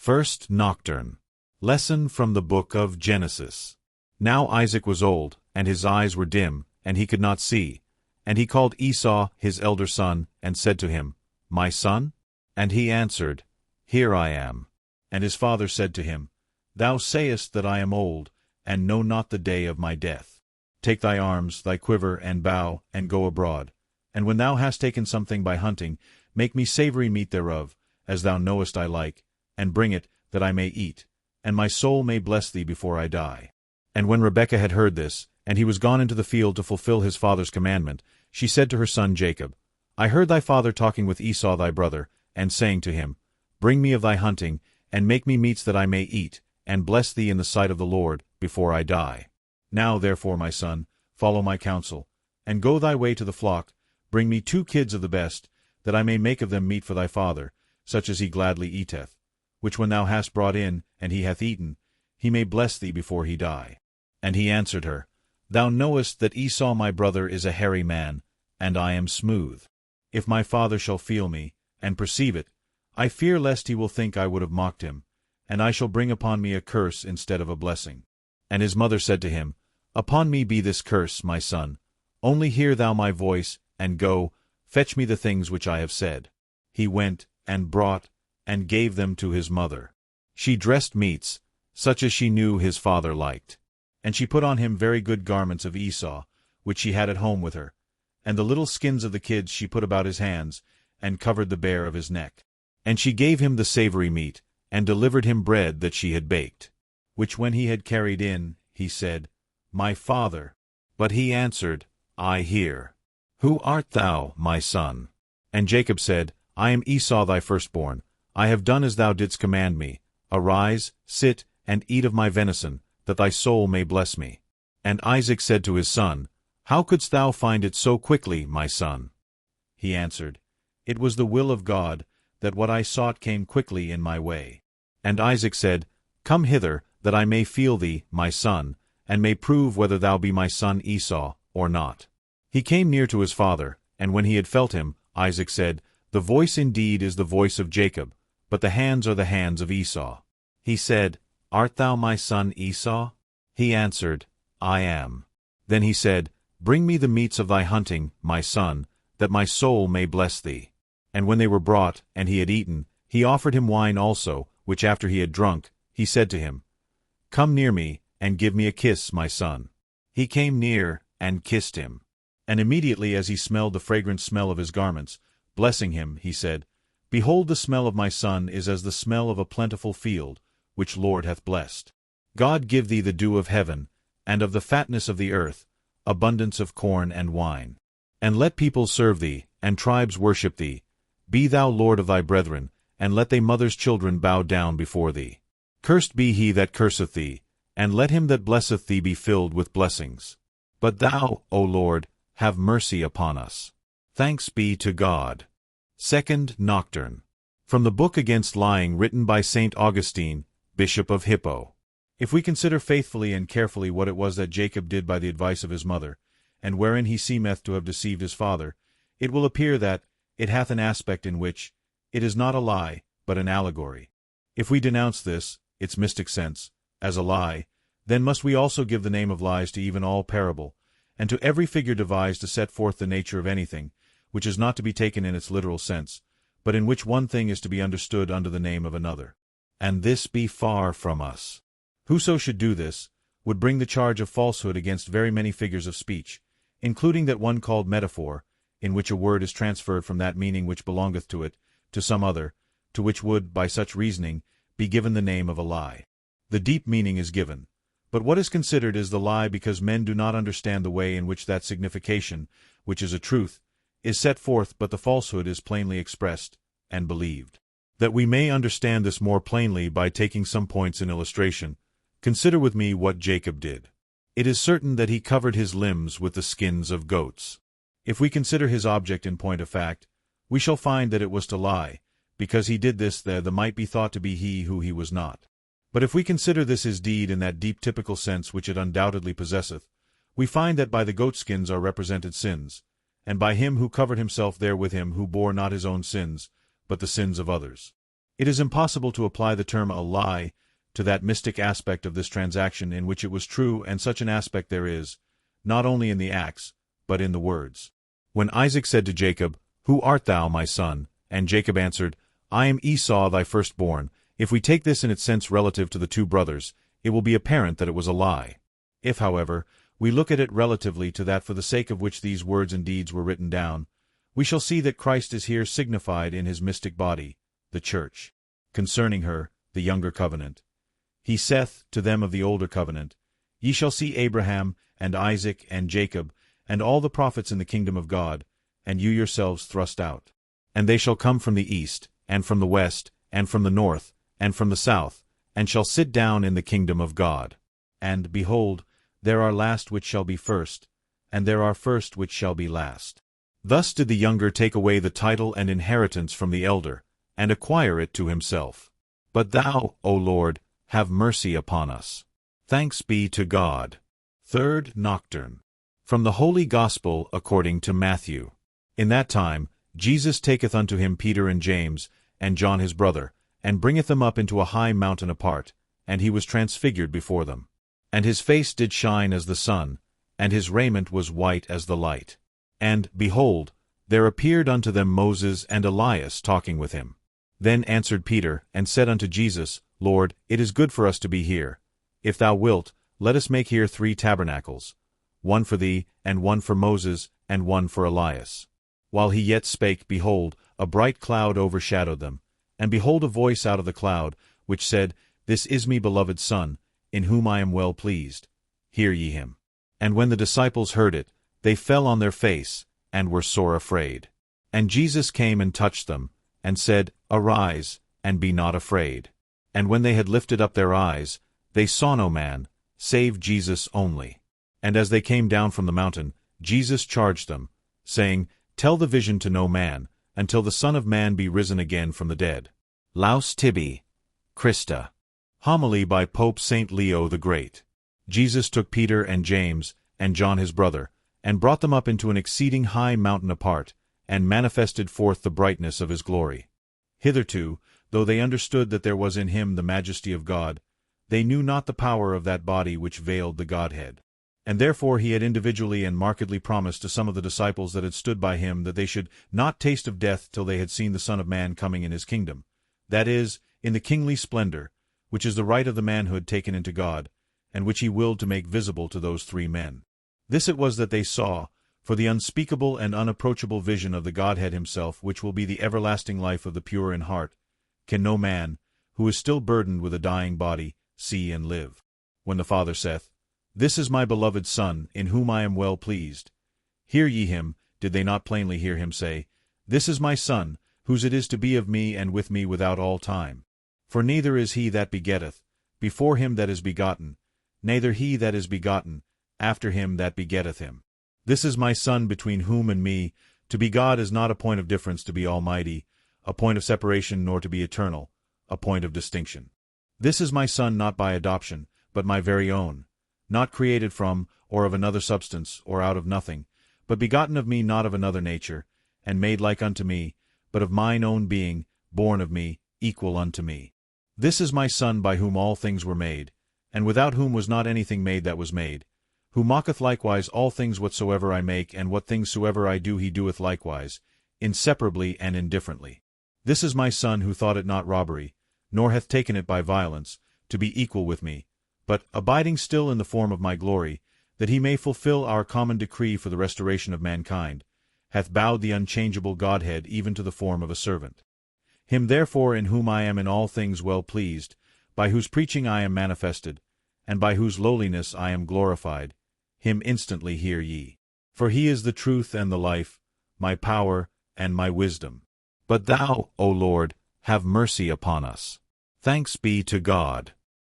First Nocturne. Lesson from the Book of Genesis. Now Isaac was old, and his eyes were dim, and he could not see. And he called Esau his elder son, and said to him, My son? And he answered, Here I am. And his father said to him, Thou sayest that I am old, and know not the day of my death. Take thy arms, thy quiver and bow, and go abroad. And when thou hast taken something by hunting, make me savory meat thereof, as thou knowest I like, and bring it, that I may eat, and my soul may bless thee before I die. And when Rebekah had heard this, and he was gone into the field to fulfill his father's commandment, she said to her son Jacob, I heard thy father talking with Esau thy brother, and saying to him, Bring me of thy hunting, and make me meats that I may eat, and bless thee in the sight of the Lord, before I die. Now therefore, my son, follow my counsel, and go thy way to the flock, bring me 2 kids of the best, that I may make of them meat for thy father, such as he gladly eateth, which when thou hast brought in, and he hath eaten, he may bless thee before he die. And he answered her, Thou knowest that Esau my brother is a hairy man, and I am smooth. If my father shall feel me, and perceive it, I fear lest he will think I would have mocked him, and I shall bring upon me a curse instead of a blessing. And his mother said to him, Upon me be this curse, my son. Only hear thou my voice, and go, fetch me the things which I have said. He went, and brought, and gave them to his mother. She dressed meats, such as she knew his father liked. And she put on him very good garments of Esau, which she had at home with her. And the little skins of the kids she put about his hands, and covered the bare of his neck. And she gave him the savory meat, and delivered him bread that she had baked. Which when he had carried in, he said, My father. But he answered, I hear. Who art thou, my son? And Jacob said, I am Esau thy firstborn. I have done as thou didst command me. Arise, sit, and eat of my venison, that thy soul may bless me. And Isaac said to his son, How couldst thou find it so quickly, my son? He answered, It was the will of God, that what I sought came quickly in my way. And Isaac said, Come hither, that I may feel thee, my son, and may prove whether thou be my son Esau, or not. He came near to his father, and when he had felt him, Isaac said, The voice indeed is the voice of Jacob, but the hands are the hands of Esau. He said, Art thou my son Esau? He answered, I am. Then he said, Bring me the meats of thy hunting, my son, that my soul may bless thee. And when they were brought, and he had eaten, he offered him wine also, which after he had drunk, he said to him, Come near me, and give me a kiss, my son. He came near, and kissed him. And immediately as he smelled the fragrant smell of his garments, blessing him, he said, Behold, the smell of my son is as the smell of a plentiful field, which Lord hath blessed. God give thee the dew of heaven, and of the fatness of the earth, abundance of corn and wine. And let peoples serve thee, and tribes worship thee. Be thou Lord of thy brethren, and let thy mother's children bow down before thee. Cursed be he that curseth thee, and let him that blesseth thee be filled with blessings. But thou, O Lord, have mercy upon us. Thanks be to God. Second Nocturne. From the Book Against Lying, written by St. Augustine, Bishop of Hippo. If we consider faithfully and carefully what it was that Jacob did by the advice of his mother, and wherein he seemeth to have deceived his father, it will appear that it hath an aspect in which it is not a lie, but an allegory. If we denounce this, its mystic sense, as a lie, then must we also give the name of lies to even all parable, and to every figure devised to set forth the nature of anything, which is not to be taken in its literal sense, but in which one thing is to be understood under the name of another. And this be far from us. Whoso should do this, would bring the charge of falsehood against very many figures of speech, including that one called metaphor, in which a word is transferred from that meaning which belongeth to it, to some other, to which would, by such reasoning, be given the name of a lie. The deep meaning is given, but what is considered is the lie because men do not understand the way in which that signification, which is a truth, is set forth, but the falsehood is plainly expressed and believed. That we may understand this more plainly by taking some points in illustration, consider with me what Jacob did. It is certain that he covered his limbs with the skins of goats. If we consider his object in point of fact, we shall find that it was to lie, because he did this that the might be thought to be he who he was not. But if we consider this his deed in that deep typical sense which it undoubtedly possesseth, we find that by the goatskins are represented sins, and by him who covered himself there with him who bore not his own sins, but the sins of others. It is impossible to apply the term a lie to that mystic aspect of this transaction in which it was true, and such an aspect there is, not only in the acts, but in the words. When Isaac said to Jacob, "Who art thou, my son?" and Jacob answered, "I am Esau thy firstborn," if we take this in its sense relative to the two brothers, it will be apparent that it was a lie. If, however, we look at it relatively to that for the sake of which these words and deeds were written down, we shall see that Christ is here signified in his mystic body, the Church. Concerning her, the younger covenant, he saith to them of the older covenant, Ye shall see Abraham, and Isaac, and Jacob, and all the prophets in the kingdom of God, and you yourselves thrust out. And they shall come from the east, and from the west, and from the north, and from the south, and shall sit down in the kingdom of God. And, behold, there are last which shall be first, and there are first which shall be last. Thus did the younger take away the title and inheritance from the elder, and acquire it to himself. But thou, O Lord, have mercy upon us. Thanks be to God. Third Nocturne. From the Holy Gospel according to Matthew. In that time Jesus taketh unto him Peter and James, and John his brother, and bringeth them up into a high mountain apart, and he was transfigured before them. And his face did shine as the sun, and his raiment was white as the light. And, behold, there appeared unto them Moses and Elias talking with him. Then answered Peter, and said unto Jesus, Lord, it is good for us to be here. If thou wilt, let us make here 3 tabernacles, one for thee, and one for Moses, and one for Elias. While he yet spake, behold, a bright cloud overshadowed them. And behold, a voice out of the cloud, which said, This is my beloved Son, in whom I am well pleased. Hear ye him. And when the disciples heard it, they fell on their face, and were sore afraid. And Jesus came and touched them, and said, Arise, and be not afraid. And when they had lifted up their eyes, they saw no man, save Jesus only. And as they came down from the mountain, Jesus charged them, saying, Tell the vision to no man, until the Son of Man be risen again from the dead. Laus tibi, Christa. Homily by Pope St. Leo the Great. Jesus took Peter and James, and John his brother, and brought them up into an exceeding high mountain apart, and manifested forth the brightness of his glory. Hitherto, though they understood that there was in him the majesty of God, they knew not the power of that body which veiled the Godhead. And therefore he had individually and markedly promised to some of the disciples that had stood by him that they should not taste of death till they had seen the Son of Man coming in his kingdom, that is, in the kingly splendor, which is the right of the manhood taken into God, and which he willed to make visible to those 3 men. This it was that they saw, for the unspeakable and unapproachable vision of the Godhead himself, which will be the everlasting life of the pure in heart, can no man, who is still burdened with a dying body, see and live. When the Father saith, This is my beloved Son, in whom I am well pleased. Hear ye him, did they not plainly hear him say, This is my Son, whose it is to be of me and with me without all time. For neither is he that begetteth, before him that is begotten, neither he that is begotten, after him that begetteth him. This is my Son between whom and me. To be God is not a point of difference to be almighty, a point of separation nor to be eternal, a point of distinction. This is my Son not by adoption, but my very own, not created from, or of another substance, or out of nothing, but begotten of me not of another nature, and made like unto me, but of mine own being, born of me, equal unto me. This is my Son by whom all things were made, and without whom was not anything made that was made, who mocketh likewise all things whatsoever I make, and what things soever I do he doeth likewise, inseparably and indifferently. This is my Son who thought it not robbery, nor hath taken it by violence, to be equal with me, but, abiding still in the form of my glory, that he may fulfill our common decree for the restoration of mankind, hath bowed the unchangeable Godhead even to the form of a servant. Him therefore in whom I am in all things well pleased, by whose preaching I am manifested, and by whose lowliness I am glorified, him instantly hear ye. For he is the truth and the life, my power and my wisdom. But thou, O Lord, have mercy upon us. Thanks be to God.